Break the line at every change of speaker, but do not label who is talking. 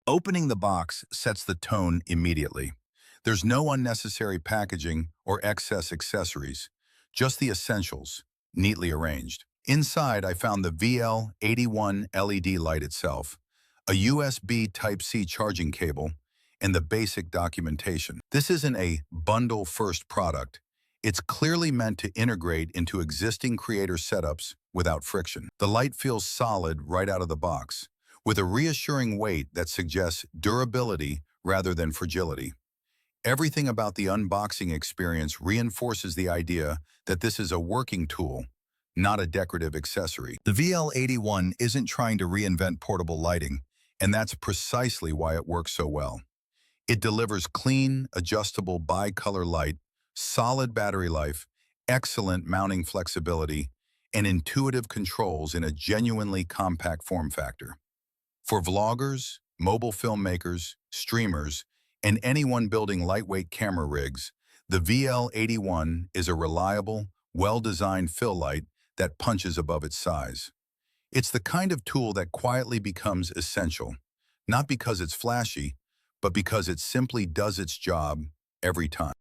Opening the box sets the tone immediately. There's no unnecessary packaging or excess accessories, just the essentials, neatly arranged. Inside, I found the VL81 LED light itself, a USB Type-C charging cable, and the basic documentation. This isn't a bundle-first product. It's clearly meant to integrate into existing creator setups without friction. The light feels solid right out of the box, with a reassuring weight that suggests durability rather than fragility. Everything about the unboxing experience reinforces the idea that this is a working tool, not a decorative accessory. The VL81 isn't trying to reinvent portable lighting, and that's precisely why it works so well. It delivers clean, adjustable bi-color light, solid battery life, excellent mounting flexibility, and intuitive controls in a genuinely compact form factor. For vloggers, mobile filmmakers, streamers, and anyone building lightweight camera rigs, the VL81 is a reliable, well-designed fill light that punches above its size. It's the kind of tool that quietly becomes essential, not because it's flashy, but because it simply does its job every time.